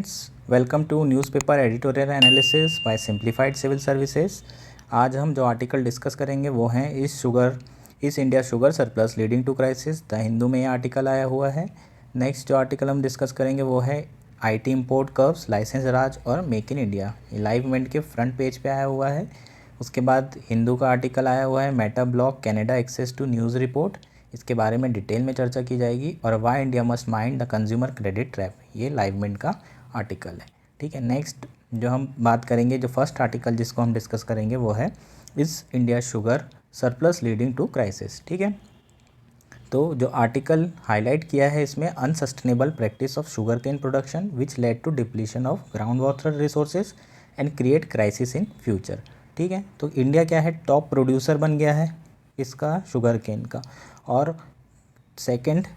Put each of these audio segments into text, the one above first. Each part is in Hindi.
Friends, welcome to newspaper editorial analysis by simplified civil services. आज हम जो आर्टिकल डिस्कस करेंगे वो हैं इस India sugar surplus leading to crisis. The Hindu में ये आर्टिकल आया हुआ है। नेक्स्ट जो आर्टिकल हम डिस्कस करेंगे वो है IT import curbs, licence Raj और मेक इन इंडिया। ये लाइव इवेंट के फ्रंट पेज पे आया हुआ है। उसके बाद हिंदू का आर्टिकल आया हुआ है Meta block Canada access to news report. इसके बारे में डिटेल में चर्चा की जाएगी। और why India must mind the consumer credit trap, ये लाइव मिनट का आर्टिकल है। ठीक है, नेक्स्ट जो हम बात करेंगे, जो फर्स्ट आर्टिकल जिसको हम डिस्कस करेंगे वो है इस India sugar surplus leading to crisis. ठीक है, तो जो आर्टिकल हाईलाइट किया है इसमें unsustainable practice of sugar cane production which lead to depletion of ground water resources and create crisis in future. ठीक है, तो इंडिया क्या है, टॉप प्रोड्यूसर बन गया है इसका, शुगर केन का। और सेकंड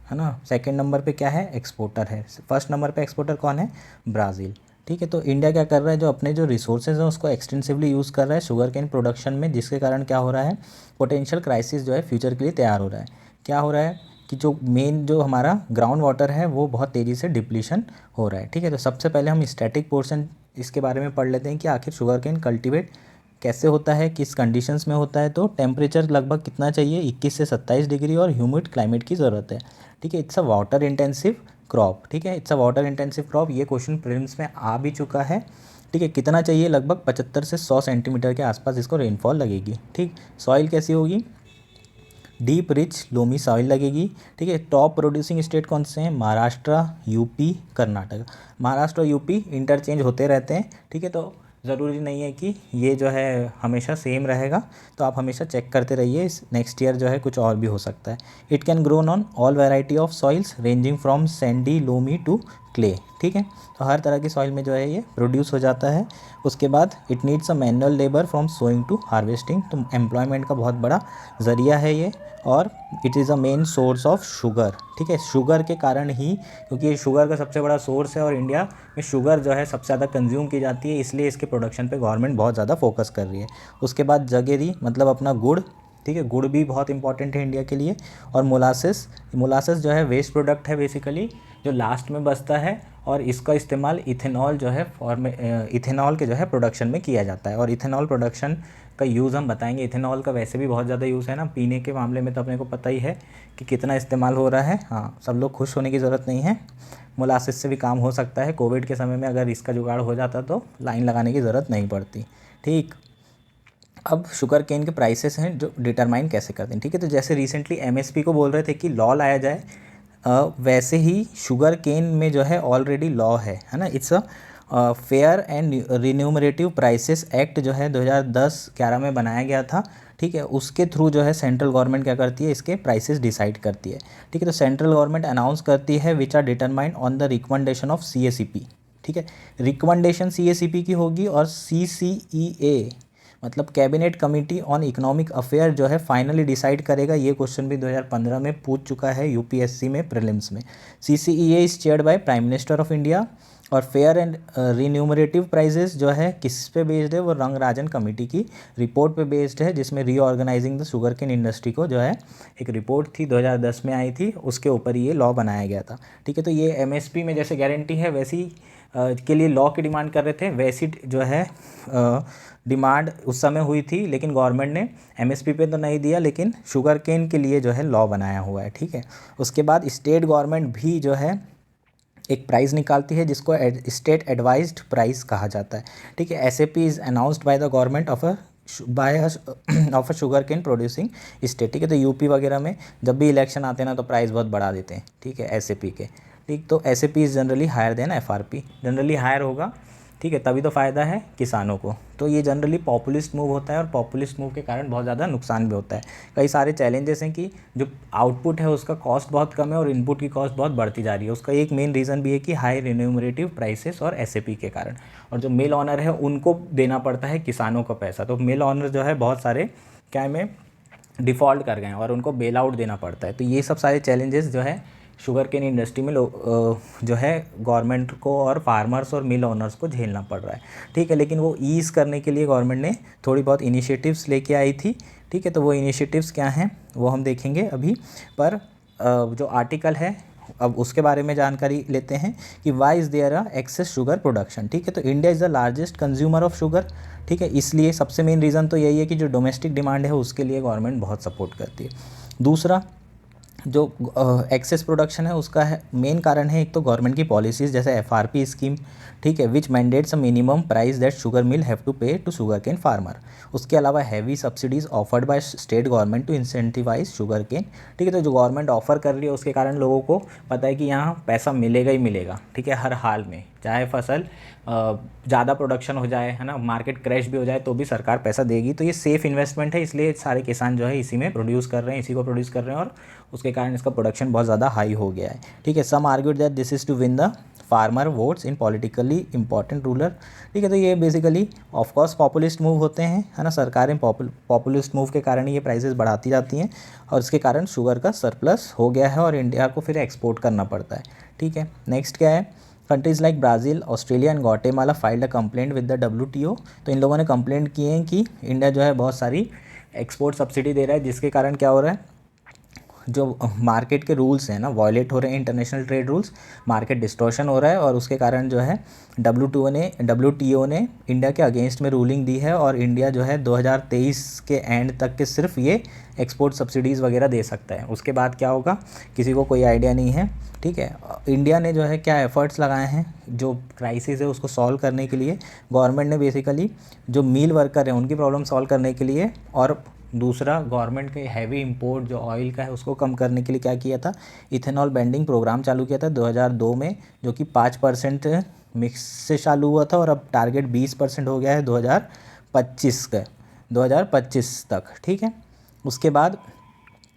है ना, सेकंड नंबर पे क्या है, एक्सपोर्टर है। फर्स्ट नंबर पे एक्सपोर्टर कौन है, ब्राज़ील। ठीक है, तो इंडिया क्या कर रहा है, जो अपने जो रिसोर्सेज हैं उसको एक्सटेंसिवली यूज़ कर रहा है शुगर केन प्रोडक्शन में, जिसके कारण क्या हो रहा है, पोटेंशियल क्राइसिस जो है फ्यूचर के लिए तैयार हो रहा है। क्या हो रहा है कि जो मेन जो हमारा ग्राउंड वाटर है वो बहुत तेज़ी से डिप्लीशन हो रहा है। ठीक है, तो सबसे पहले हम स्टैटिक पोर्शन इसके बारे में पढ़ लेते हैं कि आखिर शुगर केन कल्टिवेट कैसे होता है, किस कंडीशंस में होता है। तो टेम्परेचर लगभग कितना चाहिए, 21 से 27 डिग्री और ह्यूमिड क्लाइमेट की ज़रूरत है। ठीक है, it's a water intensive crop. ठीक है, it's a water intensive crop, ये क्वेश्चन प्रीलिम्स में आ भी चुका है। ठीक है, कितना चाहिए, लगभग 75 से 100 सेंटीमीटर के आसपास इसको रेनफॉल लगेगी। ठीक, सॉइल कैसी होगी, डीप रिच लोमी सॉइल लगेगी। ठीक है, टॉप प्रोड्यूसिंग स्टेट कौन से हैं, महाराष्ट्र, यूपी, कर्नाटक। महाराष्ट्र और यूपी इंटरचेंज होते रहते हैं। ठीक है, तो ज़रूरी नहीं है कि ये जो है हमेशा सेम रहेगा, तो आप हमेशा चेक करते रहिए। इस नेक्स्ट ईयर जो है कुछ और भी हो सकता है। It can grown on all variety of soils ranging from sandy loamy to clay. ठीक है, तो हर तरह की सॉइल में जो है ये प्रोड्यूस हो जाता है। उसके बाद it needs a manual labour from sowing to harvesting, तो एम्प्लॉयमेंट का बहुत बड़ा ज़रिया है ये। और it is a main source of sugar. ठीक है, शुगर के कारण ही, क्योंकि ये शुगर का सबसे बड़ा सोर्स है और इंडिया में शुगर जो है सबसे ज़्यादा कंज्यूम की जाती है, इसलिए इसके प्रोडक्शन पे गवर्नमेंट बहुत ज़्यादा फोकस कर रही है। उसके बाद जगेरी मतलब अपना गुड़। ठीक है, गुड़ भी बहुत इंपॉर्टेंट है इंडिया के लिए। और मोलासेस, मोलासेस जो है वेस्ट प्रोडक्ट है बेसिकली, जो लास्ट में बचता है, और इसका इस्तेमाल इथेनॉल जो है इथेनॉल के जो है प्रोडक्शन में किया जाता है। और इथेनॉल प्रोडक्शन का यूज़ हम बताएंगे। इथेनॉल का वैसे भी बहुत ज़्यादा यूज़ है ना, पीने के मामले में तो अपने को पता ही है कि कितना इस्तेमाल हो रहा है। हाँ, सब लोग खुश होने की ज़रूरत नहीं है, मोलासिस से भी काम हो सकता है। कोविड के समय में अगर इसका जुगाड़ हो जाता तो लाइन लगाने की ज़रूरत नहीं पड़ती। ठीक, अब शुगर केन के प्राइसेस हैं जो डिटरमाइन कैसे करते हैं। ठीक है, तो जैसे रिसेंटली एमएसपी को बोल रहे थे कि लॉ लाया जाए, वैसे ही शुगर केन में जो है ऑलरेडी लॉ है ना। It's a fair and remunerative prices act जो है 2010-11 में बनाया गया था। ठीक है, उसके थ्रू जो है सेंट्रल गवर्नमेंट क्या करती है, इसके प्राइसेस डिसाइड करती है। ठीक है, तो सेंट्रल गवर्नमेंट अनाउंस करती है which are determined on the recommendation of CACP. ठीक है, रिकमेंडेशन सीएसीपी की होगी, और सीसीईए मतलब cabinet committee on economic affair जो है फाइनली डिसाइड करेगा। ये क्वेश्चन भी 2015 में पूछ चुका है यूपीएससी में प्रीलिम्स में। CCEA is chaired by prime minister of India. और फेयर एंड रिन्यूमरेटिव प्राइजेस जो है किस पे बेस्ड है, वो रंगराजन कमेटी की रिपोर्ट पे बेस्ड है, जिसमें reorganising the sugar cane industry को जो है एक रिपोर्ट थी 2010 में आई थी, उसके ऊपर ये लॉ बनाया गया था। ठीक है, तो ये एमएसपी में जैसे गारंटी है वैसी के लिए लॉ की डिमांड कर रहे थे, वैसी जो है डिमांड उस समय हुई थी, लेकिन गवर्नमेंट ने एमएसपी पे तो नहीं दिया, लेकिन शुगर केन के लिए जो है लॉ बनाया हुआ है। ठीक है, उसके बाद स्टेट गवर्नमेंट भी जो है एक प्राइस निकालती है, जिसको स्टेट एडवाइज्ड प्राइस कहा जाता है। ठीक है, SAP is announced by the government of a sugar cane producing state. ठीक है, तो यूपी वगैरह में जब भी इलेक्शन आते हैं ना तो प्राइस बहुत बढ़ा देते हैं। ठीक है, एसएपी के। ठीक, तो SAP is generally higher than FRP, generally higher होगा। ठीक है, तभी तो फ़ायदा है किसानों को। तो ये जनरली पॉपुलिस्ट मूव होता है, और पॉपुलिस्ट मूव के कारण बहुत ज़्यादा नुकसान भी होता है। कई सारे चैलेंजेस हैं कि जो आउटपुट है उसका कॉस्ट बहुत कम है और इनपुट की कॉस्ट बहुत बढ़ती जा रही है। उसका एक मेन रीज़न भी है कि हाई रिन्यूमरेटिव प्राइसेस और एसएपी के कारण। और जो मिल ऑनर है उनको देना पड़ता है किसानों का पैसा, तो मिल ऑनर जो है बहुत सारे क्या में डिफ़ॉल्ट कर गए हैं और उनको बेल आउट देना पड़ता है। तो ये सब सारे चैलेंजेस जो है शुगर केन इंडस्ट्री में जो है गवर्नमेंट को और फार्मर्स और मिल ओनर्स को झेलना पड़ रहा है। ठीक है, लेकिन वो ईज़ करने के लिए गवर्नमेंट ने थोड़ी बहुत इनिशिएटिव्स लेके आई थी। ठीक है, तो वो इनिशिएटिव्स क्या हैं वो हम देखेंगे अभी। पर जो आर्टिकल है अब उसके बारे में जानकारी लेते हैं कि why is there a excess sugar production. ठीक है, तो India is the largest consumer of sugar. ठीक है, इसलिए सबसे मेन रीज़न तो यही है कि जो डोमेस्टिक डिमांड है उसके लिए गवर्नमेंट बहुत सपोर्ट करती है। दूसरा, जो एक्सेस प्रोडक्शन है उसका है मेन कारण है एक तो गवर्नमेंट की पॉलिसीज़ जैसे एफआरपी स्कीम। ठीक है, which mandates a minimum price that sugar mill have to pay to sugar cane farmer. उसके अलावा heavy subsidies offered by state government to incentivise sugar cane. ठीक है, तो जो गवर्नमेंट ऑफर कर रही है उसके कारण लोगों को पता है कि यहाँ पैसा मिलेगा ही मिलेगा। ठीक है, हर हाल में चाहे फसल ज़्यादा प्रोडक्शन हो जाए, है ना, मार्केट क्रैश भी हो जाए तो भी सरकार पैसा देगी। तो ये सेफ़ इन्वेस्टमेंट है, इसलिए सारे किसान जो है इसी में प्रोड्यूस कर रहे हैं, इसी को प्रोड्यूस कर रहे हैं और उसके कारण इसका प्रोडक्शन बहुत ज़्यादा हाई हो गया है। ठीक है, some argued that this is to win the farmer votes in politically important rural. ठीक है, तो ये बेसिकली ऑफकोर्स पॉपुलिस्ट मूव होते हैं, है ना, सरकारें पॉपुलिस्ट मूव के कारण ही ये प्राइसेस बढ़ाती जाती हैं और इसके कारण शुगर का सरप्लस हो गया है और इंडिया को फिर एक्सपोर्ट करना पड़ता है। ठीक है, नेक्स्ट क्या है, countries like Brazil, Australia and Guatemala filed a complaint with the WTO। तो इन लोगों ने कंप्लेंट किए हैं कि इंडिया जो है बहुत सारी एक्सपोर्ट सब्सिडी दे रहा है, जिसके कारण क्या हो रहा है, जो मार्केट के रूल्स हैं ना वायलेट हो रहे हैं, international trade rules, market distortion हो रहा है और उसके कारण जो है WTO ने इंडिया के अगेंस्ट में रूलिंग दी है और इंडिया जो है 2023 के एंड तक के सिर्फ ये एक्सपोर्ट सब्सिडीज़ वगैरह दे सकता है। उसके बाद क्या होगा किसी को कोई आइडिया नहीं है। ठीक है, इंडिया ने जो है क्या एफ़र्ट्स लगाए हैं जो क्राइसिस है उसको सॉल्व करने के लिए। गवर्नमेंट ने बेसिकली जो मील वर्कर हैं उनकी प्रॉब्लम सॉल्व करने के लिए और दूसरा गवर्नमेंट के हैवी इंपोर्ट जो ऑयल का है उसको कम करने के लिए क्या किया था, इथेनॉल ब्लेंडिंग प्रोग्राम चालू किया था 2002 में, जो कि 5% मिक्स से चालू हुआ था और अब टारगेट 20% हो गया है 2025 तक। ठीक है, उसके बाद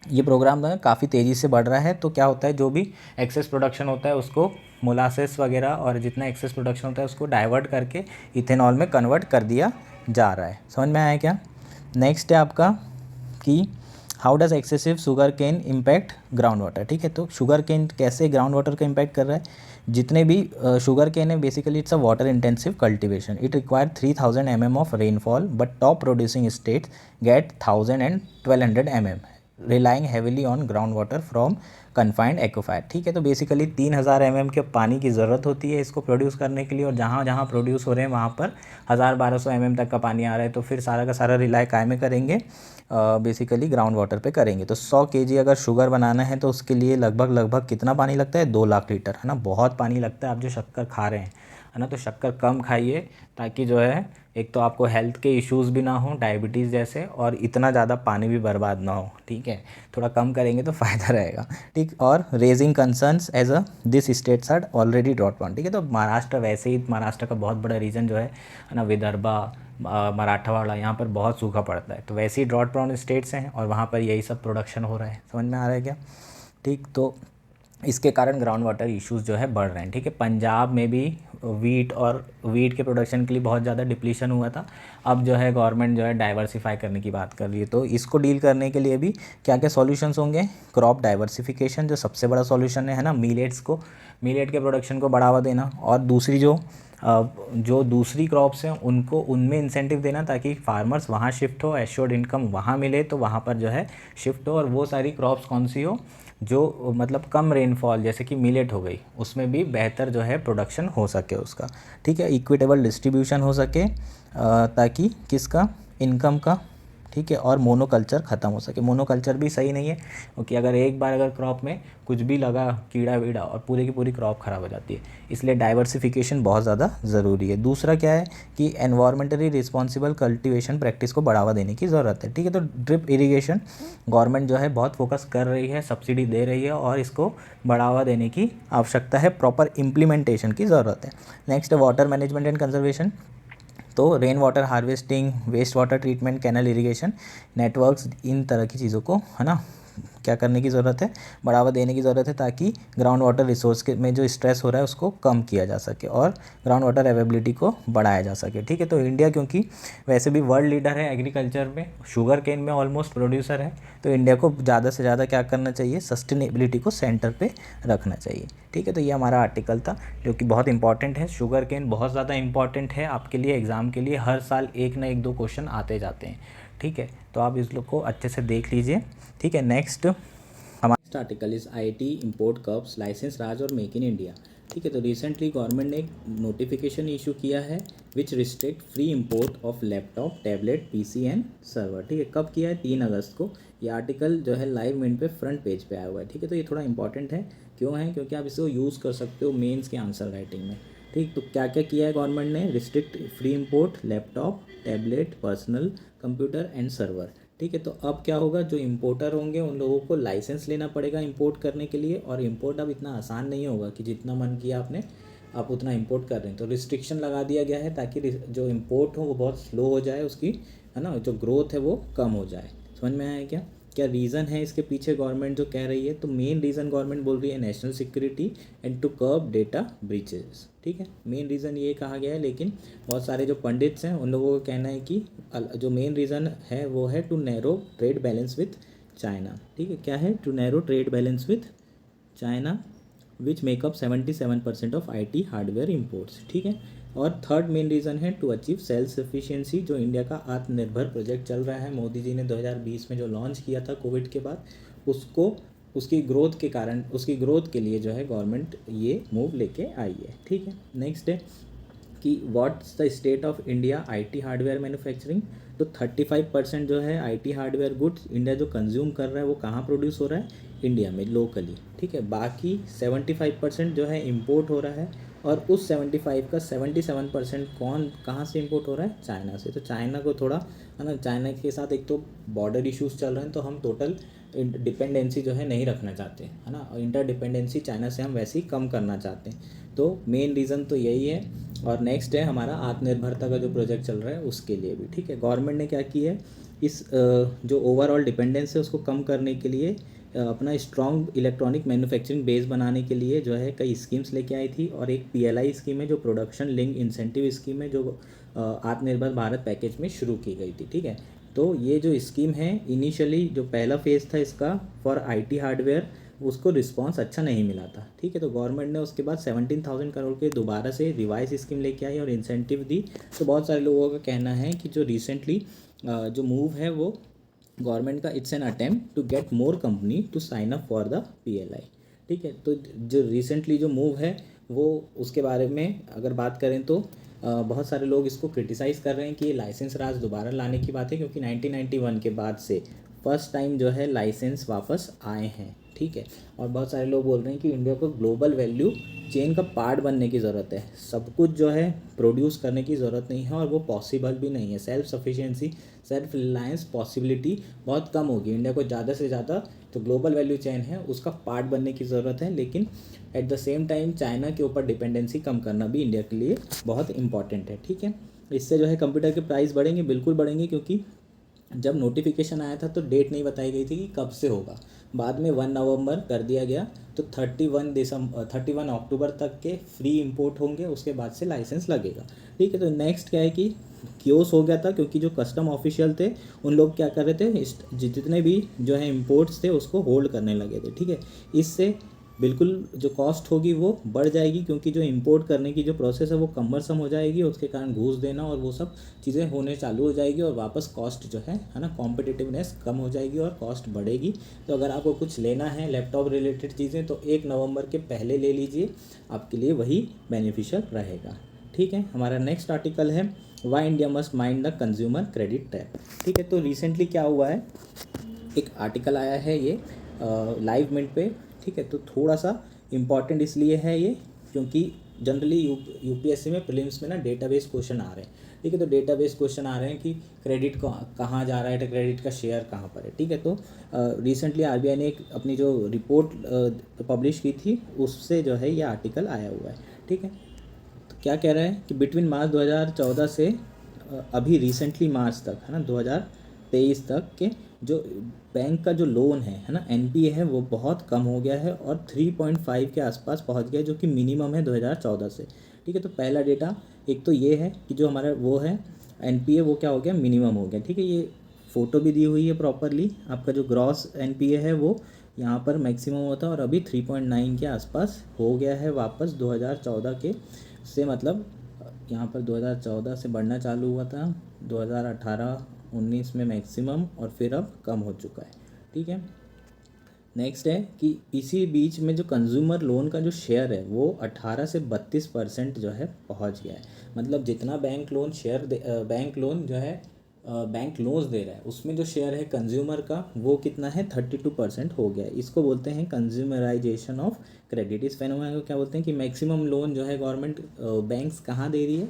ये प्रोग्राम जो है काफ़ी तेज़ी से बढ़ रहा है। तो क्या होता है, जो भी एक्सेस प्रोडक्शन होता है उसको मोलासेस वगैरह और जितना एक्सेस प्रोडक्शन होता है उसको डाइवर्ट करके इथेनॉल में कन्वर्ट कर दिया जा रहा है। समझ में आया क्या? नेक्स्ट है आपका कि how does excessive sugar cane impact ground water. ठीक है, तो शुगर केन कैसे ग्राउंड वाटर का इम्पैक्ट कर रहा है। जितने भी शुगर केन है basically it's a water intensive cultivation, it require 3000 mm of rainfall but top producing states get 1000 and 1200 mm, relying heavily on ground water from confined aquifer. ठीक है, तो बेसिकली 3000 mm के पानी की ज़रूरत होती है इसको प्रोड्यूस करने के लिए और जहाँ जहाँ प्रोड्यूस हो रहे हैं वहाँ पर 1200 mm तक का पानी आ रहा है। तो फिर सारा का सारा रिलाई काय में करेंगे, बेसिकली ग्राउंड वाटर पे करेंगे। तो 100 kg अगर शुगर बनाना है तो उसके लिए लगभग कितना पानी लगता है, 2 लाख लीटर, है ना, बहुत पानी लगता है। आप जो शक्कर खा रहे हैं, है ना, तो शक्कर कम खाइए ताकि जो है एक तो आपको हेल्थ के इश्यूज़ भी ना हो, डायबिटीज़ जैसे, और इतना ज़्यादा पानी भी बर्बाद ना हो। ठीक है, थोड़ा कम करेंगे तो फ़ायदा रहेगा। ठीक, और raising concerns as a this states are already drought prone. ठीक है, तो महाराष्ट्र वैसे ही, महाराष्ट्र का बहुत बड़ा रीजन जो है ना, विदर्भा, मराठवाड़ा, यहाँ पर बहुत सूखा पड़ता है। तो वैसे ही ड्रॉट प्रोन स्टेट्स हैं और वहाँ पर यही सब प्रोडक्शन हो रहा है। समझ में आ रहा है क्या? ठीक, तो इसके कारण ग्राउंड वाटर इश्यूज़ जो है बढ़ रहे हैं। ठीक है, पंजाब में भी वीट के प्रोडक्शन के लिए बहुत ज़्यादा डिप्लीशन हुआ था। अब जो है गवर्नमेंट जो है डाइवर्सिफाई करने की बात कर रही है। तो इसको डील करने के लिए भी क्या क्या सॉल्यूशंस होंगे, क्रॉप डाइवर्सिफिकेशन जो सबसे बड़ा सॉल्यूशन है ना, मिलेट के प्रोडक्शन को बढ़ावा देना और दूसरी जो दूसरी क्रॉप्स हैं उनको उनमें इंसेंटिव देना ताकि फार्मर्स वहाँ शिफ्ट हो, एश्योर्ड इनकम वहाँ मिले तो वहाँ पर जो है शिफ्ट हो। और वो सारी क्रॉप्स कौन सी हो जो मतलब कम रेनफॉल, जैसे कि मिलेट हो गई, उसमें भी बेहतर जो है प्रोडक्शन हो सके उसका। ठीक है, इक्विटेबल डिस्ट्रीब्यूशन हो सके ताकि किसका, इनकम का। ठीक है, और मोनोकल्चर ख़त्म हो सके। मोनोकल्चर भी सही नहीं है क्योंकि अगर क्रॉप में कुछ भी लगा कीड़ा वीड़ा और पूरी की पूरी क्रॉप ख़राब हो जाती है, इसलिए डाइवर्सिफिकेशन बहुत ज़्यादा ज़रूरी है। दूसरा क्या है कि एनवायरमेंटली रिस्पॉन्सिबल कल्टीवेशन प्रैक्टिस को बढ़ावा देने की ज़रूरत है। ठीक है, तो ड्रिप इरीगेशन गवर्नमेंट जो है बहुत फोकस कर रही है, सब्सिडी दे रही है और इसको बढ़ावा देने की आवश्यकता है, प्रॉपर इम्प्लीमेंटेशन की ज़रूरत है। नेक्स्ट है वाटर मैनेजमेंट एंड कंजर्वेशन। तो rain water harvesting, waste water treatment, canal irrigation networks, इन तरह की चीज़ों को, है ना, क्या करने की ज़रूरत है, बढ़ावा देने की ज़रूरत है ताकि ग्राउंड वाटर रिसोर्स के में जो स्ट्रेस हो रहा है उसको कम किया जा सके और ग्राउंड वाटर अवेलेबिलिटी को बढ़ाया जा सके। ठीक है, तो इंडिया क्योंकि वैसे भी वर्ल्ड लीडर है एग्रीकल्चर में, शुगर केन में ऑलमोस्ट प्रोड्यूसर है, तो इंडिया को ज़्यादा से ज़्यादा क्या करना चाहिए, सस्टेनेबिलिटी को सेंटर पे रखना चाहिए। ठीक है, तो ये हमारा आर्टिकल था जो कि बहुत इंपॉर्टेंट है। शुगर केन बहुत ज़्यादा इंपॉर्टेंट है आपके लिए, एग्ज़ाम के लिए हर साल एक ना एक दो क्वेश्चन आते जाते हैं। ठीक है, तो आप इस लोग को अच्छे से देख लीजिए। ठीक है, नेक्स्ट हमारा next article is IT import curbs licence Raj और मेक इन इंडिया। ठीक है, तो रिसेंटली गवर्नमेंट ने एक नोटिफिकेशन इशू किया है which restrict free import of laptop, tablet, PC and server. ठीक है, कब किया है? 3 अगस्त को। ये आर्टिकल जो है लाइव मिनट पे फ्रंट पेज पे आया हुआ है। ठीक है, तो ये थोड़ा इंपॉर्टेंट है। क्यों है? क्योंकि आप इसको यूज़ कर सकते हो मेंस के आंसर राइटिंग में। ठीक, तो क्या क्या किया है गवर्नमेंट ने? Restrict free import laptop, tablet, personal computer and server. ठीक है, तो अब क्या होगा? जो इम्पोर्टर होंगे उन लोगों को लाइसेंस लेना पड़ेगा इंपोर्ट करने के लिए, और इंपोर्ट अब इतना आसान नहीं होगा कि जितना मन किया आपने आप उतना इंपोर्ट कर रहे हैं। तो रिस्ट्रिक्शन लगा दिया गया है ताकि जो इंपोर्ट हो वो बहुत स्लो हो जाए, उसकी है ना जो ग्रोथ है वो कम हो जाए। समझ में आया क्या क्या रीज़न है इसके पीछे गवर्नमेंट जो कह रही है? तो मेन रीज़न गवर्नमेंट बोल रही है national security and to curb data breaches. ठीक है, मेन रीज़न ये कहा गया है, लेकिन बहुत सारे जो पंडित्स हैं उन लोगों का कहना है कि जो मेन रीज़न है वो है to narrow trade balance with China. ठीक है, क्या है? To narrow trade balance with China which makeup 77% of IT hardware imports. ठीक है, और थर्ड मेन रीज़न है टू अचीव सेल्फ सफिशिएंसी। जो इंडिया का आत्मनिर्भर प्रोजेक्ट चल रहा है, मोदी जी ने 2020 में जो लॉन्च किया था कोविड के बाद, उसको उसकी ग्रोथ के कारण, उसकी ग्रोथ के लिए जो है गवर्नमेंट ये मूव लेके आई है। ठीक है, नेक्स्ट है कि what's the state of India IT hardware manufacturing. तो 35% जो है IT हार्डवेयर गुड्स इंडिया जो कंज्यूम कर रहा है वो कहाँ प्रोड्यूस हो रहा है? इंडिया में लोकली। ठीक है, बाकी 75% जो है इंपोर्ट हो रहा है, और उस 75 का 77% कहाँ से इंपोर्ट हो रहा है? चाइना से। तो चाइना को थोड़ा है ना, चाइना के साथ एक तो बॉर्डर इश्यूज चल रहे हैं, तो हम टोटल डिपेंडेंसी जो है नहीं रखना चाहते है ना, और इंटर डिपेंडेंसी चाइना से हम वैसे ही कम करना चाहते हैं। तो मेन रीज़न तो यही है। और नेक्स्ट है हमारा आत्मनिर्भरता का जो प्रोजेक्ट चल रहा है उसके लिए भी। ठीक है, गवर्नमेंट ने क्या किया है? इस जो ओवरऑल डिपेंडेंस है उसको कम करने के लिए अपना स्ट्रॉन्ग इलेक्ट्रॉनिक मैन्युफैक्चरिंग बेस बनाने के लिए जो है कई स्कीम्स लेके आई थी, और एक PLI स्कीम है जो प्रोडक्शन लिंक इंसेंटिव स्कीम है, जो आत्मनिर्भर भारत पैकेज में शुरू की गई थी। ठीक है, तो ये जो स्कीम है इनिशियली जो पहला फेज़ था इसका फॉर IT हार्डवेयर, उसको रिस्पांस अच्छा नहीं मिला था। ठीक है, तो गवर्नमेंट ने उसके बाद 17,000 करोड़ के दोबारा से रिवाइज स्कीम लेके आई और इंसेंटिव दी। तो बहुत सारे लोगों का कहना है कि जो रिसेंटली जो मूव है वो गवर्नमेंट का, it's an attempt to get more company to sign up for the PLI। ठीक है, तो जो रिसेंटली जो मूव है वो उसके बारे में अगर बात करें तो बहुत सारे लोग इसको क्रिटिसाइज़ कर रहे हैं कि ये लाइसेंस राज दोबारा लाने की बात है, क्योंकि 1991 के बाद से फर्स्ट टाइम जो है लाइसेंस वापस आए हैं। ठीक है, और बहुत सारे लोग बोल रहे हैं कि इंडिया को ग्लोबल वैल्यू चेन का पार्ट बनने की ज़रूरत है, सब कुछ जो है प्रोड्यूस करने की ज़रूरत नहीं है, और वो पॉसिबल भी नहीं है। Self sufficiency, self reliance possibility बहुत कम होगी। इंडिया को ज़्यादा से ज़्यादा जो ग्लोबल वैल्यू चेन है उसका पार्ट बनने की ज़रूरत है, लेकिन at the same time China के ऊपर डिपेंडेंसी कम करना भी इंडिया के लिए बहुत इंपॉर्टेंट है। ठीक है, इससे जो है कंप्यूटर के प्राइस बढ़ेंगे, बिल्कुल बढ़ेंगे, क्योंकि जब नोटिफिकेशन आया था तो डेट नहीं बताई गई थी कि कब से होगा, बाद में 1 नवंबर कर दिया गया। तो 31 अक्टूबर तक के फ्री इंपोर्ट होंगे, उसके बाद से लाइसेंस लगेगा। ठीक है, तो नेक्स्ट क्या है कि क्योस हो गया था, क्योंकि जो कस्टम ऑफिशियल थे उन लोग क्या कर रहे थे, जितने भी जो है इंपोर्ट्स थे उसको होल्ड करने लगे थे। ठीक है, इससे बिल्कुल जो कॉस्ट होगी वो बढ़ जाएगी, क्योंकि जो इंपोर्ट करने की जो प्रोसेस है वो कम्बरसम हो जाएगी, उसके कारण घूस देना और वो सब चीज़ें होने चालू हो जाएगी, और वापस कॉस्ट जो है ना, कॉम्पिटिटिवनेस कम हो जाएगी और कॉस्ट बढ़ेगी। तो अगर आपको कुछ लेना है लैपटॉप रिलेटेड चीज़ें तो 1 नवंबर के पहले ले लीजिए, आपके लिए वही बेनिफिशियल रहेगा। ठीक है, हमारा नेक्स्ट आर्टिकल है Y India must mind the consumer credit trap. ठीक है, तो रिसेंटली क्या हुआ है, एक आर्टिकल आया है ये लाइव मिनट पे। ठीक है, तो थोड़ा सा इम्पॉर्टेंट इसलिए है ये क्योंकि जनरली UPSC में प्रीलिम्स में ना डेटाबेस क्वेश्चन आ रहे हैं। ठीक है, तो डेटाबेस क्वेश्चन आ रहे हैं कि क्रेडिट कहाँ जा रहा है, तो क्रेडिट का शेयर कहाँ पर है। ठीक है, तो रिसेंटली RBI ने एक अपनी जो रिपोर्ट पब्लिश की थी उससे जो है ये आर्टिकल आया हुआ है। ठीक है, तो क्या कह रहा है कि बिटवीन मार्च 2014 से अभी रिसेंटली मार्च तक है ना 2023 तक के जो बैंक का जो लोन है ना NPA है वो बहुत कम हो गया है, और 3.5 के आसपास पहुंच गया, जो कि मिनिमम है 2014 से। ठीक है, तो पहला डेटा एक तो ये है कि जो हमारा वो है NPA वो क्या हो गया, मिनिमम हो गया। ठीक है, ये फ़ोटो भी दी हुई है प्रॉपरली, आपका जो ग्रॉस NPA है वो यहाँ पर मैक्सिमम होता है, और अभी 3.9 के आसपास हो गया है वापस 2014 के से, मतलब यहाँ पर 2014 से बढ़ना चालू हुआ था, 2018-19 में मैक्सिमम, और फिर अब कम हो चुका है। ठीक है, नेक्स्ट है कि इसी बीच में जो कंज्यूमर लोन का जो शेयर है वो 18 से 32% जो है पहुंच गया है। मतलब जितना बैंक लोन जो है बैंक लोन्स दे रहा है उसमें जो शेयर है कंज्यूमर का वो कितना है 32% हो गया है। इसको बोलते हैं कंज्यूमराइजेशन ऑफ क्रेडिट। इस फेनोमेना को क्या बोलते हैं कि मैक्सिमम लोन जो है गवर्नमेंट बैंक्स कहाँ दे रही है,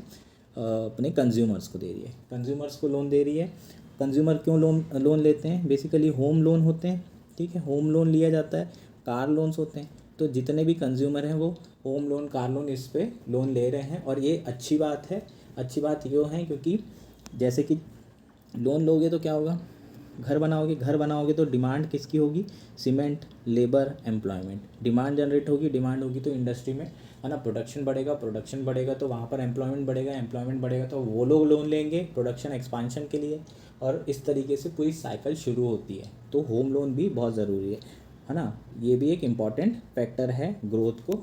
अपने कंज्यूमर्स को दे रही है, कंज्यूमर्स को लोन दे रही है। कंज्यूमर क्यों लोन लेते हैं? बेसिकली होम लोन होते हैं, ठीक है, होम लोन लिया जाता है, कार लोन्स होते हैं। तो जितने भी कंज्यूमर हैं वो होम लोन, कार लोन, इस पे लोन ले रहे हैं और ये अच्छी बात है। अच्छी बात ये है क्योंकि जैसे कि लोन लोगे तो क्या होगा, घर बनाओगे तो डिमांड किसकी होगी? Cement, labour, employment. Demand generate होगी, डिमांड होगी तो इंडस्ट्री में है ना प्रोडक्शन बढ़ेगा तो वहाँ पर एम्प्लॉयमेंट बढ़ेगा तो वो लोग लोन लेंगे प्रोडक्शन एक्सपांशन के लिए, और इस तरीके से पूरी साइकिल शुरू होती है। तो होम लोन भी बहुत ज़रूरी है ना। ये भी एक इम्पॉर्टेंट फैक्टर है ग्रोथ को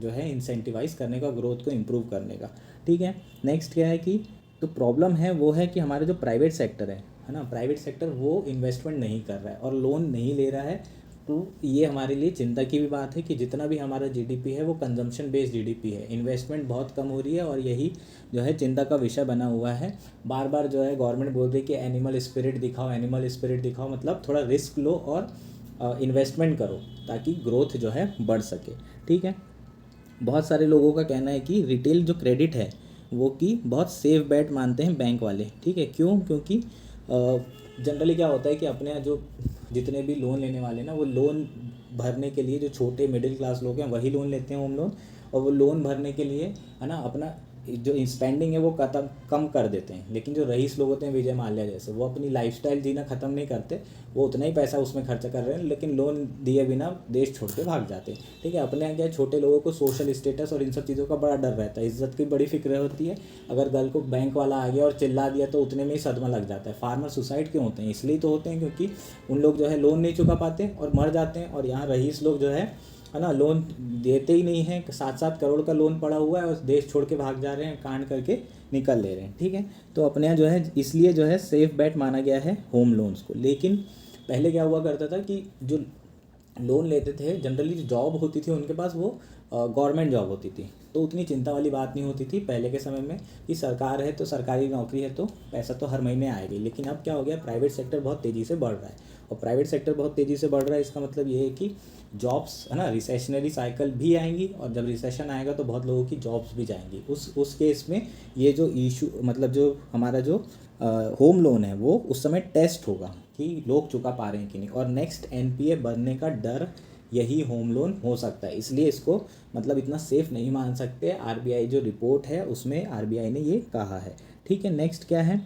जो है इंसेंटिवाइज करने का, ग्रोथ को इम्प्रूव करने का, ठीक है। नेक्स्ट क्या है कि तो प्रॉब्लम है वो है कि हमारे जो प्राइवेट सेक्टर है ना, प्राइवेट सेक्टर वो इन्वेस्टमेंट नहीं कर रहा है और लोन नहीं ले रहा है। तो ये हमारे लिए चिंता की भी बात है कि जितना भी हमारा जीडीपी है वो कंजम्पशन बेस्ड जीडीपी है, इन्वेस्टमेंट बहुत कम हो रही है और यही जो है चिंता का विषय बना हुआ है। बार बार जो है गवर्नमेंट बोल रही है कि एनिमल स्पिरिट दिखाओ, मतलब थोड़ा रिस्क लो और इन्वेस्टमेंट करो ताकि ग्रोथ जो है बढ़ सके, ठीक है। बहुत सारे लोगों का कहना है कि रिटेल जो क्रेडिट है वो कि बहुत सेफ बेट मानते हैं बैंक वाले, ठीक है। क्यों? क्योंकि जनरली क्या होता है कि अपने यहाँ जो जितने भी लोन लेने वाले ना वो लोन भरने के लिए, जो छोटे मिडिल क्लास लोग हैं वही लोन लेते हैं होम लोन, और वो लोन भरने के लिए है ना अपना जो स्पेंडिंग है वो कम कर देते हैं। लेकिन जो रईस लोग होते हैं विजय माल्या जैसे, वो अपनी लाइफस्टाइल जीना ख़त्म नहीं करते, वो उतना ही पैसा उसमें खर्चा कर रहे हैं लेकिन लोन दिए बिना देश छोड़ के भाग जाते हैं, ठीक है। अपने यहाँ क्या छोटे लोगों को सोशल स्टेटस और इन सब चीज़ों का बड़ा डर रहता है, इज्जत की बड़ी फिक्र होती है। अगर कल को बैंक वाला आ गया और चिल्ला दिया तो उतने में ही सदमा लग जाता है। फार्मर सुसाइड क्यों होते हैं? इसलिए तो होते हैं क्योंकि उन लोग जो है लोन नहीं चुका पाते और मर जाते हैं, और यहाँ रईस लोग जो है ना लोन देते ही नहीं हैं। 7-7 करोड़ का लोन पड़ा हुआ है और देश छोड़ के भाग जा रहे हैं, कांड करके निकल ले रहे हैं, ठीक है। तो अपने यहाँ जो है इसलिए जो है सेफ बेट माना गया है होम लोन्स को। लेकिन पहले क्या हुआ करता था कि जो लोन लेते थे जनरली जो जॉब होती थी उनके पास वो गवर्नमेंट जॉब होती थी, तो उतनी चिंता वाली बात नहीं होती थी पहले के समय में कि सरकार है तो सरकारी नौकरी है तो पैसा तो हर महीने आएगी। लेकिन अब क्या हो गया, प्राइवेट सेक्टर बहुत तेज़ी से बढ़ रहा है, और प्राइवेट सेक्टर बहुत तेज़ी से बढ़ रहा है इसका मतलब ये है कि जॉब्स है ना, रिसेशनरी साइकिल भी आएंगी, और जब रिसेशन आएगा तो बहुत लोगों की जॉब्स भी जाएंगी। उस केस में ये जो इशू मतलब जो हमारा जो होम लोन है वो उस समय टेस्ट होगा कि लोग चुका पा रहे हैं कि नहीं, और नेक्स्ट एनपीए बनने का डर यही होम लोन हो सकता है। इसलिए इसको मतलब इतना सेफ नहीं मान सकते। आरबीआई जो रिपोर्ट है उसमें आरबीआई ने ये कहा है, ठीक है। नेक्स्ट क्या है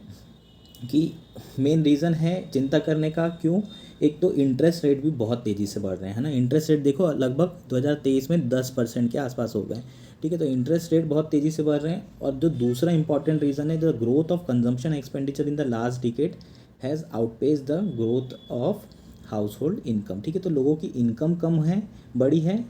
कि मेन रीज़न है चिंता करने का क्यों, एक तो इंटरेस्ट रेट भी बहुत तेज़ी से बढ़ रहे हैं, है ना। इंटरेस्ट रेट देखो लगभग 2023 में 10% के आसपास हो गए, ठीक है। तो इंटरेस्ट रेट बहुत तेज़ी से बढ़ रहे हैं। और जो दूसरा इंपॉर्टेंट रीज़न है, the growth of consumption expenditure in the last decade has outpaced the growth of household income, ठीक है। तो लोगों की इनकम कम है, बड़ी है,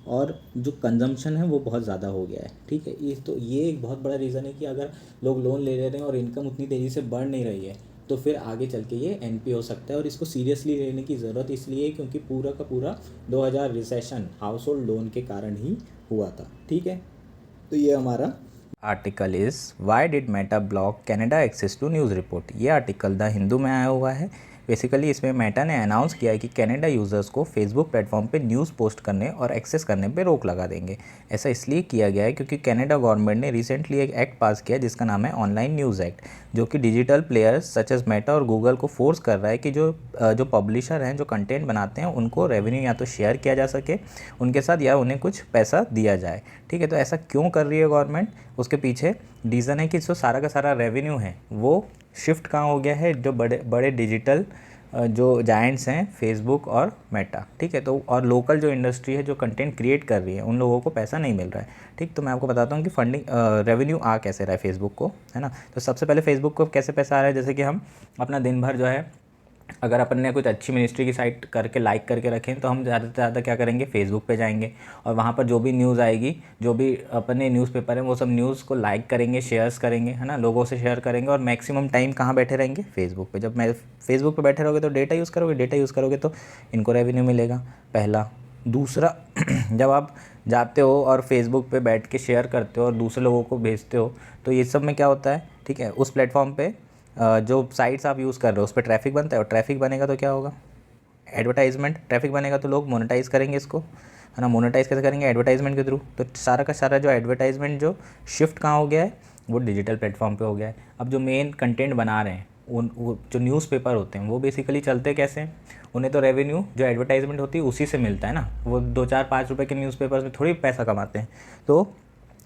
और जो कंजम्पशन है वो बहुत ज़्यादा हो गया है, ठीक है। ये एक बहुत बड़ा रीज़न है कि अगर लोग लोन ले रहे हैं और इनकम उतनी तेज़ी से बढ़ नहीं रही है तो फिर आगे चल के ये एनपी हो सकता है। और इसको सीरियसली लेने की ज़रूरत इसलिए क्योंकि पूरा का पूरा 2000 रिसेशन हाउस होल्ड लोन के कारण ही हुआ था, ठीक है। तो ये हमारा article is why did Meta block Canada access to news report. ये आर्टिकल द हिंदू में आया हुआ है। बेसिकली इसमें मेटा ने अनाउंस किया है कि कनाडा यूज़र्स को फेसबुक प्लेटफॉर्म पे न्यूज़ पोस्ट करने और एक्सेस करने पे रोक लगा देंगे। ऐसा इसलिए किया गया है क्योंकि कनाडा गवर्नमेंट ने रिसेंटली एक एक्ट पास किया जिसका नाम है ऑनलाइन न्यूज़ एक्ट, जो कि digital players such as Meta और गूगल को फोर्स कर रहा है कि जो पब्लिशर हैं, जो कंटेंट बनाते हैं, उनको रेवेन्यू या तो शेयर किया जा सके उनके साथ या उन्हें कुछ पैसा दिया जाए, ठीक है। तो ऐसा क्यों कर रही है गवर्नमेंट? उसके पीछे रीज़न है कि जो सारा का सारा रेवेन्यू है वो शिफ्ट कहाँ हो गया है, जो बड़े बड़े डिजिटल जो जायंट्स हैं फेसबुक और मेटा, ठीक है। तो और लोकल जो इंडस्ट्री है जो कंटेंट क्रिएट कर रही है उन लोगों को पैसा नहीं मिल रहा है, ठीक। तो मैं आपको बताता हूँ कि फंडिंग रेवेन्यू आ कैसे रहा है फेसबुक को, है ना। तो सबसे पहले फेसबुक को कैसे पैसा आ रहा है, जैसे कि हम अपना दिन भर जो है अगर अपन ने कुछ अच्छी मिनिस्ट्री की साइट करके लाइक करके रखें तो हम ज़्यादा से ज़्यादा क्या करेंगे, फेसबुक पे जाएंगे और वहाँ पर जो भी न्यूज़ आएगी, जो भी अपने न्यूज़पेपर है, वो सब न्यूज़ को लाइक करेंगे, शेयर्स करेंगे, है ना, लोगों से शेयर करेंगे। और मैक्सिमम टाइम कहाँ बैठे रहेंगे, फेसबुक पे। जब मैं फेसबुक पे बैठे रहोगे तो डेटा यूज़ करोगे तो इनको रेवेन्यू मिलेगा, पहला। दूसरा जब आप जाते हो और फेसबुक पे बैठ के शेयर करते हो और दूसरे लोगों को भेजते हो, तो ये सब में क्या होता है, ठीक है, उस प्लेटफॉर्म पे जो साइट्स आप यूज़ कर रहे हो उस पर ट्रैफिक बनता है, और ट्रैफिक बनेगा तो क्या होगा, एडवर्टाइजमेंट। ट्रैफिक बनेगा तो लोग मोनेटाइज़ करेंगे इसको, है ना। मोनेटाइज़ कैसे करेंगे, एडवर्टाइजमेंट के थ्रू। तो सारा का सारा जो एडवर्टाइजमेंट जो शिफ्ट कहाँ हो गया है, वो डिजिटल प्लेटफॉर्म पे हो गया है। अब जो मेन कंटेंट बना रहे हैं वो जो न्यूज़पेपर होते हैं वो बेसिकली चलते कैसे हैं, उन्हें तो रेवेन्यू जो एडवर्टाइजमेंट होती है उसी से मिलता है ना। वो 2 4 5 रुपए के न्यूज़पेपर में थोड़ी पैसा कमाते हैं। तो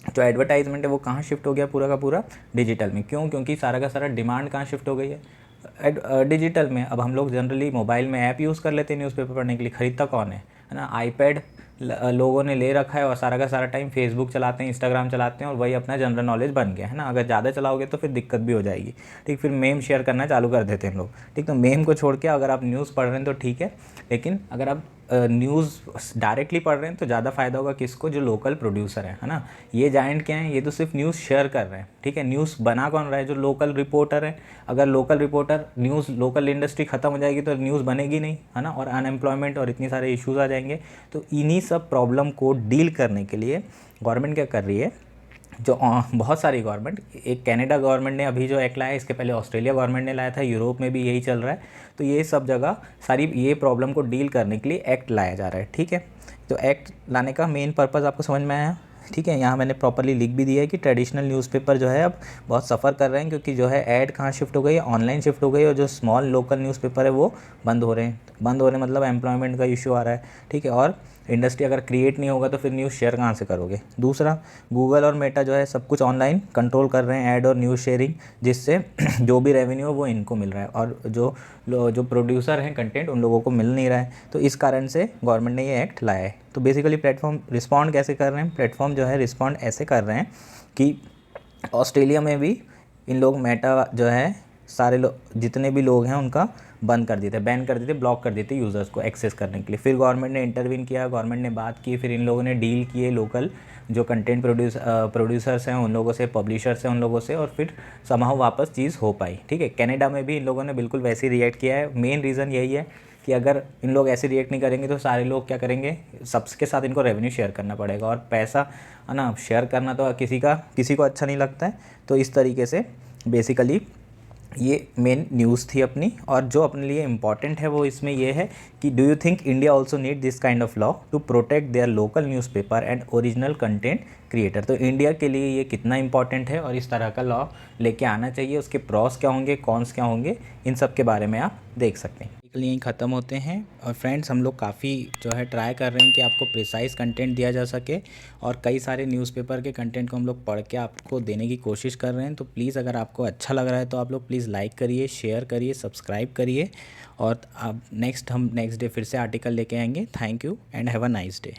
जो एडवर्टाइजमेंट है वो कहाँ शिफ्ट हो गया, पूरा का पूरा डिजिटल में। क्यों, क्योंकि सारा का सारा डिमांड कहाँ शिफ्ट हो गई है, डिजिटल में। अब हम लोग जनरली मोबाइल में ऐप यूज़ कर लेते हैं न्यूज़पेपर पढ़ने के लिए, ख़रीदता कौन है ना। आईपैड लोगों ने ले रखा है और सारा का सारा टाइम फेसबुक चलाते हैं, इंस्टाग्राम चलाते हैं, और वही अपना जनरल नॉलेज बन गया है ना। अगर ज़्यादा चलाओगे तो फिर दिक्कत भी हो जाएगी, ठीक। फिर मेम शेयर करना चालू कर देते हैं लोग, ठीक। तो मेम को छोड़ के अगर आप न्यूज़ पढ़ रहे हैं तो ठीक है, लेकिन अगर आप न्यूज़ डायरेक्टली पढ़ रहे हैं तो ज़्यादा फ़ायदा होगा किसको, जो लोकल प्रोड्यूसर है ना। ये जाइंट क्या है, ये तो सिर्फ न्यूज़ शेयर कर रहे हैं, ठीक है। न्यूज़ बना कौन रहा है, जो लोकल रिपोर्टर है। अगर local reporter, news local industry ख़त्म हो जाएगी तो न्यूज़ बनेगी नहीं, है ना, और अनएम्प्लॉयमेंट और इतनी सारे इश्यूज़ आ जाएंगे। तो इन्हीं सब प्रॉब्लम को डील करने के लिए गवर्नमेंट क्या कर रही है, जो बहुत सारी गवर्नमेंट, एक कनाडा गवर्नमेंट ने अभी जो एक्ट लाया है, इसके पहले ऑस्ट्रेलिया गवर्नमेंट ने लाया था, यूरोप में भी यही चल रहा है। तो ये सब जगह सारी ये प्रॉब्लम को डील करने के लिए एक्ट लाया जा रहा है, ठीक है। तो एक्ट लाने का मेन पर्पज़ आपको समझ में आया, ठीक है। यहाँ मैंने प्रॉपरली लिख भी दिया है कि ट्रेडिशनल न्यूज़पेपर जो है अब बहुत सफ़र कर रहे हैं, क्योंकि जो है ऐड कहाँ शिफ्ट हो गई है, ऑनलाइन शिफ्ट हो गई है, और जो स्मॉल लोकल न्यूज़पेपर है वो बंद हो रहे हैं। बंद हो रहे मतलब एम्प्लॉयमेंट का इशू आ रहा है, ठीक है। और इंडस्ट्री अगर क्रिएट नहीं होगा तो फिर न्यूज़ शेयर कहाँ से करोगे। दूसरा, गूगल और मेटा जो है सब कुछ ऑनलाइन कंट्रोल कर रहे हैं, ऐड और न्यूज़ शेयरिंग, जिससे जो भी रेवेन्यू है वो इनको मिल रहा है, और जो प्रोड्यूसर हैं कंटेंट उन लोगों को मिल नहीं रहा है। तो इस कारण से गवर्नमेंट ने ये एक्ट लाया है। तो बेसिकली प्लेटफॉर्म रिस्पॉन्ड कैसे कर रहे हैं, प्लेटफॉर्म जो है रिस्पॉन्ड ऐसे कर रहे हैं कि ऑस्ट्रेलिया में भी इन लोग मेटा जो है सारे लोग, जितने भी लोग हैं उनका बंद कर देते, बैन कर देते, ब्लॉक कर देते यूज़र्स को एक्सेस करने के लिए। फिर गवर्नमेंट ने इंटरवीन किया, गवर्नमेंट ने बात की, फिर इन लोगों ने डील किए लोकल जो कंटेंट प्रोड्यूसर्स हैं उन लोगों से, पब्लिशर्स हैं उन लोगों से, और फिर समहाउ वापस चीज़ हो पाई, ठीक है। कनाडा में भी इन लोगों ने बिल्कुल वैसे ही रिएक्ट किया है। मेन रीज़न यही है कि अगर इन लोग ऐसे रिएक्ट नहीं करेंगे तो सारे लोग क्या करेंगे, सबके साथ इनको रेवेन्यू शेयर करना पड़ेगा, और पैसा, है ना, शेयर करना तो किसी को अच्छा नहीं लगता है। तो इस तरीके से बेसिकली ये मेन न्यूज़ थी अपनी। और जो अपने लिए इम्पॉर्टेंट है वो इसमें ये है कि do you think India also need this kind of law to protect their local newspaper and original content creator. तो इंडिया के लिए ये कितना इंपॉर्टेंट है और इस तरह का लॉ लेके आना चाहिए, उसके प्रॉस क्या होंगे, कॉन्स क्या होंगे, इन सब के बारे में आप देख सकते हैं। आर्टिकल यहीं ख़त्म होते हैं। और फ्रेंड्स, हम लोग काफ़ी जो है ट्राई कर रहे हैं कि आपको प्रिसाइज कंटेंट दिया जा सके, और कई सारे न्यूज़पेपर के कंटेंट को हम लोग पढ़ के आपको देने की कोशिश कर रहे हैं। तो प्लीज़ अगर आपको अच्छा लग रहा है तो आप लोग प्लीज़ लाइक करिए, शेयर करिए, सब्सक्राइब करिए, और आप हम नेक्स्ट डे फिर से आर्टिकल लेके आएंगे। Thank you and have a nice day.